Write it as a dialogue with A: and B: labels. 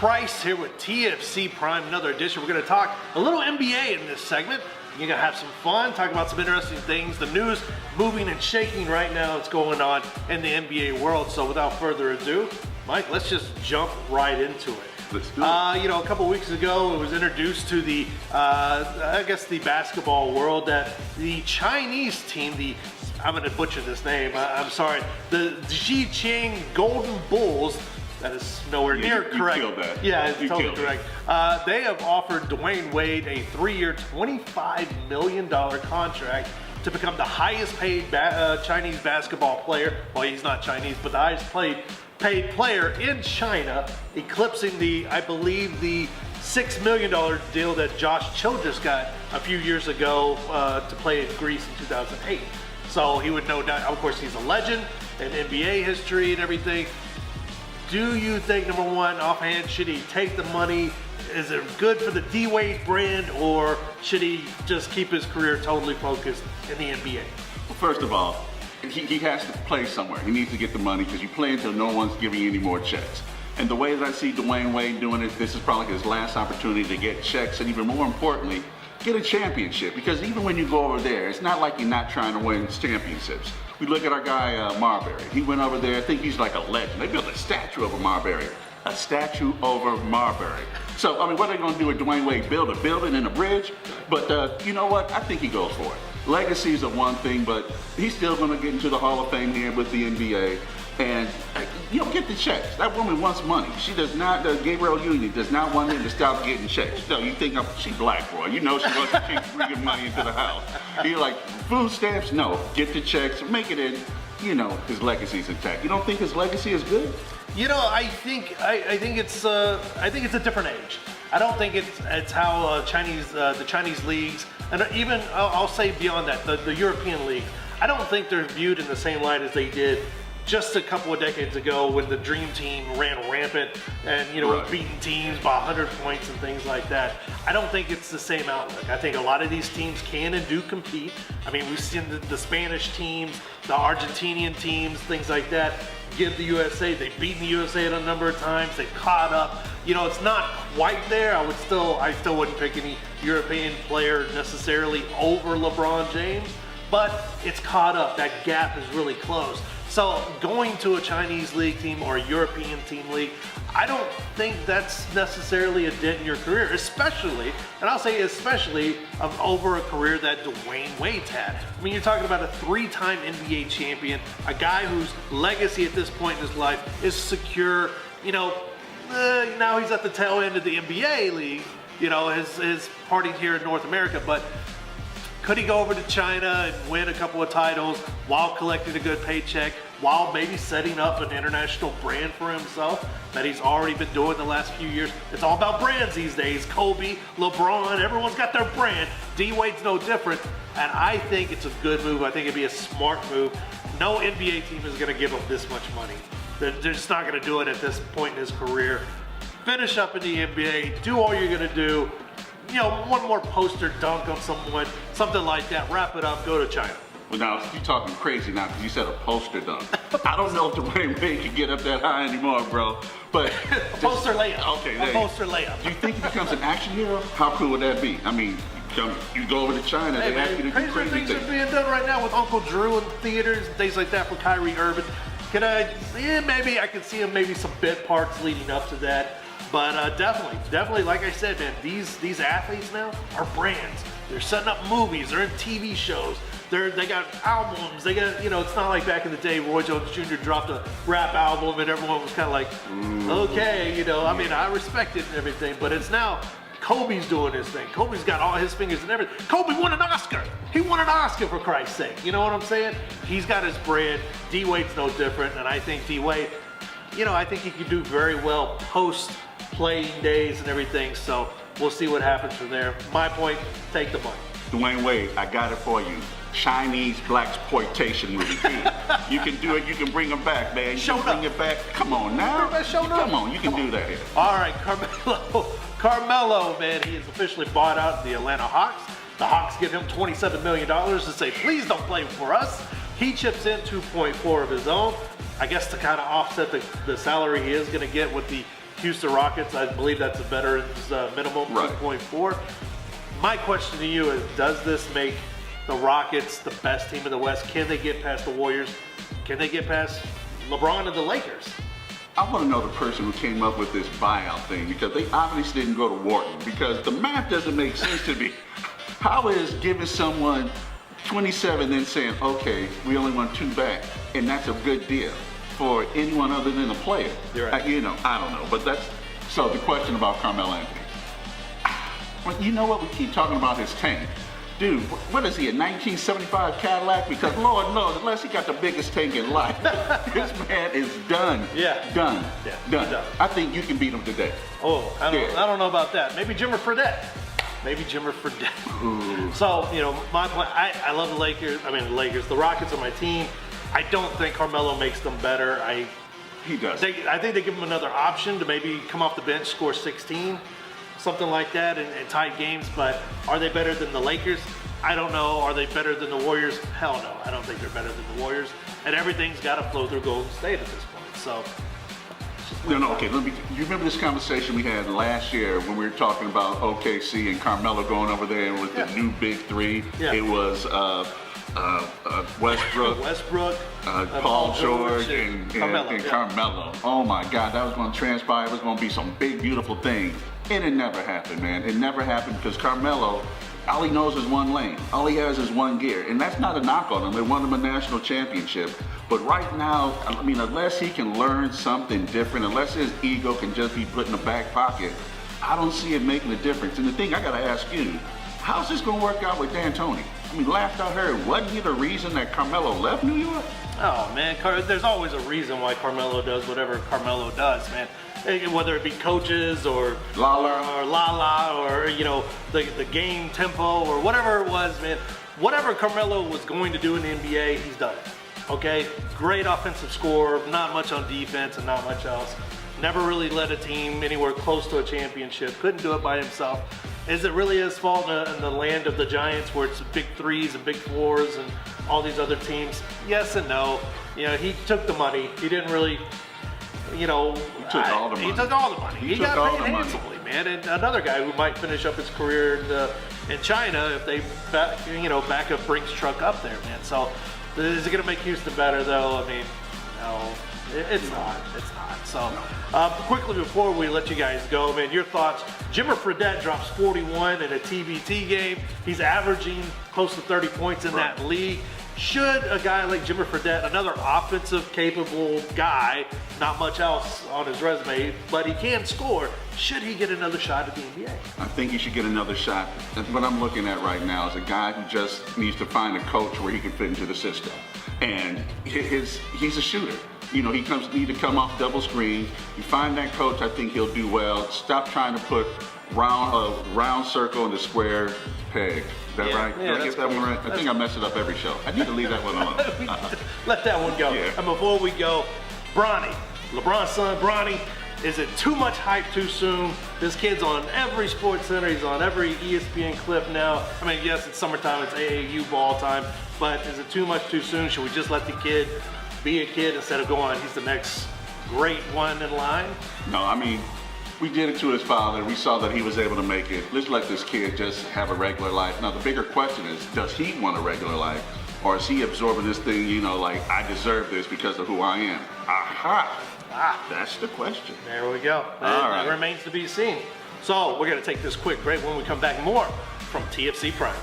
A: Price here with TFC Prime, another edition. We're going to talk a little NBA in this segment. You're going to have some fun, talk about some interesting things. The news moving and shaking right now that's going on in the NBA world. So without further ado, Mike, let's just jump right into it.
B: Let's do it.
A: You know, a couple weeks ago, it was introduced to the, I guess the basketball world that the Chinese team, I'm going to butcher this name, I'm sorry, the Zhejiang Golden Bulls, that is nowhere near correct.
B: You killed that.
A: Yeah, it's
B: you
A: totally correct. They have offered Dwayne Wade a 3-year, $25 million contract to become the highest paid Chinese basketball player. Well, he's not Chinese, but the highest paid player in China, eclipsing I believe the $6 million deal that Josh Childress got a few years ago to play in Greece in 2008. So he would know that, of course, he's a legend in NBA history and everything. Do you think, number one, offhand, should he take the money? Is it good for the DWade brand, or should he just keep his career totally focused in the NBA?
B: Well, first of all, he has to play somewhere. He needs to get the money because you play until no one's giving you any more checks. And the way that I see Dwayne Wade doing it, this is probably his last opportunity to get checks, and even more importantly, get a championship. Because even when you go over there, it's not like you're not trying to win championships. We look at our guy Marbury. He went over there. I think he's like a legend. They built a statue over Marbury. A statue over Marbury. So, I mean, what are they going to do with Dwayne Wade? Build a building and a bridge? But you know what? I think he goes for it. Legacies are one thing, but he's still going to get into the Hall of Fame here with the NBA. And, you know, get the checks. That woman wants money. She does not, Gabrielle Union does not want him to stop getting checks. No, you think she's black, boy. You know she wants to keep bringing money into the house. You're like, food stamps? No. Get the checks. Make it in, you know, his legacy's intact. You don't think his legacy is good?
A: You know, I think it's a different age. I don't think it's how the Chinese leagues, and even I'll say beyond that, the European leagues. I don't think they're viewed in the same light as they did just a couple of decades ago when the Dream Team ran rampant and, you know,
B: right,
A: beating teams by 100 points and things like that. I don't think it's the same outlook. I think a lot of these teams can and do compete. I mean, we've seen the Spanish teams, the Argentinian teams, things like that give the USA. They've beaten the USA a number of times. They've caught up. You know, it's not quite there. I still wouldn't pick any European player necessarily over LeBron James, but it's caught up. That gap is really close. So going to a Chinese league team or a European team league, I don't think that's necessarily a dent in your career, especially, and I'll say especially, over a career that Dwayne Wade's had. I mean, you're talking about a 3-time NBA champion, a guy whose legacy at this point in his life is secure. You know, now he's at the tail end of the NBA league, you know, his party here in North America, but could he go over to China and win a couple of titles while collecting a good paycheck, while maybe setting up an international brand for himself that he's already been doing the last few years? It's all about brands these days. Kobe, LeBron, everyone's got their brand. D-Wade's no different, and I think it's a good move. I think it'd be a smart move. No NBA team is going to give him this much money. They're just not going to do it at this point in his career. Finish up in the NBA, do all you're going to do. You know, one more poster dunk on someone, something like that, wrap it up, go to China.
B: Well, now, you're talking crazy now because you said a poster dunk. I don't know if Dwayne Wade can get up that high anymore, bro. But
A: a poster layup.
B: Okay,
A: a poster layup.
B: Do you think he becomes an action hero? How cool would that be? I mean, you go over to China,
A: hey,
B: they ask you to do crazy
A: things are being done right now with Uncle Drew in theaters and things like that for Kyrie Irving. Maybe I could see him maybe some bit parts leading up to that. But definitely, like I said, man, these athletes now are brands. They're setting up movies. They're in TV shows. They got albums. They got, you know, it's not like back in the day, Roy Jones Jr. dropped a rap album and everyone was kind of like, okay, you know. I mean, I respect it and everything, but it's now Kobe's doing his thing. Kobe's got all his fingers and everything. Kobe won an Oscar. He won an Oscar, for Christ's sake. You know what I'm saying? He's got his brand. D-Wade's no different, and I think D-Wade, you know, I think he could do very well post playing days and everything, so we'll see what happens from there. My point, take the money.
B: Dwayne Wade, I got it for you. Chinese blaxploitation movie. You can do it, you can bring them back, man. You can bring it back. Come on now. Come on, you can do that here.
A: All right, Carmelo, man, he is officially bought out the Atlanta Hawks. The Hawks give him $27 million to say, please don't play for us. He chips in 2.4 of his own, I guess to kind of offset the salary he is going to get with the Houston Rockets, I believe that's a veteran's minimum,
B: Right.
A: 2.4. My question to you is, does this make the Rockets the best team in the West? Can they get past the Warriors? Can they get past LeBron and the Lakers?
B: I want to know the person who came up with this buyout thing, because they obviously didn't go to Wharton, because the math doesn't make sense to me. How is giving someone 27 then saying, okay, we only want 2 back, and that's a good deal for anyone other than a player?
A: You're right.
B: I don't know, but that's, so the question about Carmelo Anthony. Well, you know what, we keep talking about his tank. Dude, what is he, a 1975 Cadillac? Because Lord knows, unless he got the biggest tank in life, this man is done.
A: Yeah.
B: Done.
A: Yeah,
B: Done.
A: he's done.
B: I think you can beat him today.
A: Oh, I
B: Yeah.
A: don't know about that. Maybe Jimmer Fredette. Maybe Jimmer Fredette.
B: Ooh.
A: So, my point, I love the Lakers. The Lakers. The Rockets are my team. I don't think Carmelo makes them better.
B: He does.
A: I think they give him another option to maybe come off the bench, score 16, something like that, and tight games. But are they better than the Lakers? I don't know. Are they better than the Warriors? Hell no. I don't think they're better than the Warriors. And everything's got to flow through Golden State at this point. So.
B: No, okay, you remember this conversation we had last year when we were talking about OKC and Carmelo going over there and with the new big 3?
A: Yeah.
B: It was Westbrook, Paul George, and Carmelo. Oh my God, that was going to transpire. It was going to be some big, beautiful things. And it never happened, man. It never happened because Carmelo, all he knows is one lane. All he has is one gear. And that's not a knock on him. They won him a national championship. But right now, unless he can learn something different, unless his ego can just be put in the back pocket, I don't see it making a difference. And the thing I got to ask you, how's this going to work out with D'Antoni? Last I heard, wasn't he the reason that Carmelo left New York?
A: Oh, man, there's always a reason why Carmelo does whatever Carmelo does, man. Whether it be coaches or Lala or the game tempo or whatever it was, man. Whatever Carmelo was going to do in the NBA, he's done it. Okay, great offensive scorer, not much on defense and not much else. Never really led a team anywhere close to a championship. Couldn't do it by himself. Is it really his fault in the land of the Giants where it's big 3s and big 4s and all these other teams? Yes and no. He took the money. He didn't really,
B: He took all the money.
A: He took all the money. He got paid handsomely, man. And another guy who might finish up his career in China if they back a Brinks truck up there, man. So is it going to make Houston better, though? No. It's not. It's not. So, quickly before we let you guys go, man, your thoughts. Jimmer Fredette drops 41 in a TBT game. He's averaging close to 30 points in that league. Should a guy like Jimmer Fredette, another offensive capable guy, not much else on his resume, but he can score, should he get another shot at the NBA?
B: I think he should get another shot. That's what I'm looking at right now is a guy who just needs to find a coach where he can fit into the system. And he's a shooter. He need to come off double screens. You find that coach, I think he'll do well. Stop trying to put round circle in the square peg. Is that right?
A: Yeah,
B: Did I get that one right? I think I mess it up every show. I need to leave that one alone.
A: Let that one go.
B: Yeah.
A: And before we go, Bronny, LeBron's son, Bronny, is it too much hype too soon? This kid's on every sports center. He's on every ESPN clip now. Yes, it's summertime. It's AAU ball time. But is it too much too soon? Should we just let the kid be a kid instead of going, he's the next great one in line?
B: No, we did it to his father. We saw that he was able to make it. Let's let this kid just have a regular life. Now, the bigger question is, does he want a regular life? Or is he absorbing this thing, like, I deserve this because of who I am? Aha! That's the question.
A: There we go.
B: All right.
A: It remains to be seen. So we're going to take this quick break. When we come back, more from TFC Prime.